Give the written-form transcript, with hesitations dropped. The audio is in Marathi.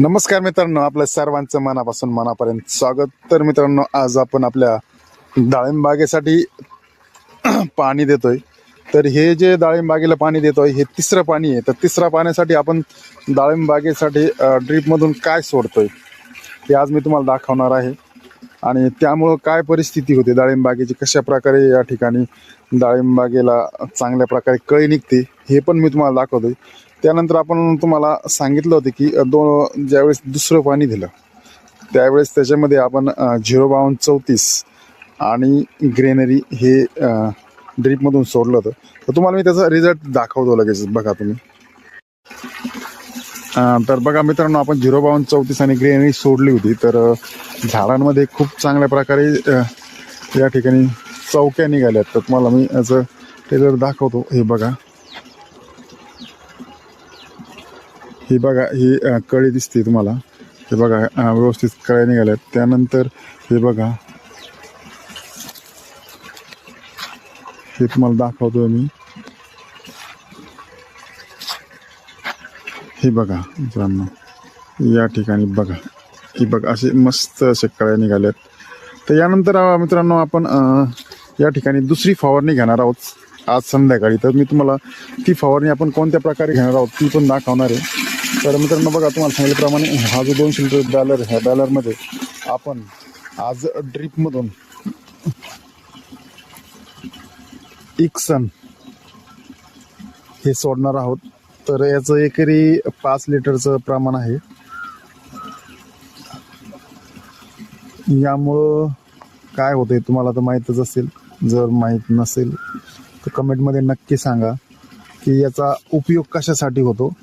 नमस्कार मित्रांनो, आपल्या सर्वांचं मनापासून मनापर्यंत स्वागत. तर मित्रांनो, आज आपण आपल्या डाळिंब बागेसाठी पाणी देतोय. तर हे जे डाळिंब बागेला पाणी देतोय हे तिसरं पाणी आहे. तर तिसऱ्या पाण्यासाठी आपण डाळिंब बागेसाठी ड्रीपमधून काय सोडतोय हे आज मी तुम्हाला दाखवणार आहे. आणि त्यामुळं काय परिस्थिती होते डाळिंब बागेची, कशा प्रकारे या ठिकाणी डाळिंब बागेला चांगल्या प्रकारे कळी निघते हे पण मी तुम्हाला दाखवतोय. त्यानंतर आपण तुम्हाला सांगितलं होतं की ज्यावेळेस दुसरं पाणी दिलं त्यावेळेस त्याच्यामध्ये आपण 05234 आणि ग्रेनरी हे ड्रीपमधून सोडलं होतं. तर तुम्हाला मी त्याचा रिझल्ट दाखवतो लगेच. बघा तुम्ही. तर बघा मित्रांनो, आपण 05234 आणि ग्रेनरी सोडली होती. तर झाडांमध्ये खूप चांगल्या प्रकारे या ठिकाणी चौक्या निघाल्यात. तर तुम्हाला मी याचं रिझल्ट दाखवतो. हे बघा, ही बघा, ही कळी दिसते तुम्हाला. हे बघा, व्यवस्थित कळ्या निघाल्यात. त्यानंतर हे बघा, हे तुम्हाला दाखवतोय मी. हे बघा मित्रांनो, या ठिकाणी बघा, ही बघा, असे मस्त असे कळ्या निघाल्यात. तर यानंतर मित्रांनो, आपण या ठिकाणी दुसरी फवारणी घेणार आहोत आज संध्याकाळी. तर मी तुम्हाला ती फवारणी आपण कोणत्या प्रकारे घेणार आहोत ती पण दाखवणार आहे. तर मित्रांनो बघा, तुम्हाला सांगितल्याप्रमाणे हा जो 200 लिटर बॅलर, ह्या बॅलरमध्ये आपण आज ड्रीपमधून इक्सन हे सोडणार आहोत. तर याचं एकरी 5 लिटरचं प्रमाण आहे. यामुळं काय होतंय तुम्हाला तर माहीतच असेल. जर माहीत नसेल तर कमेंटमध्ये नक्की सांगा की याचा उपयोग कशासाठी होतो.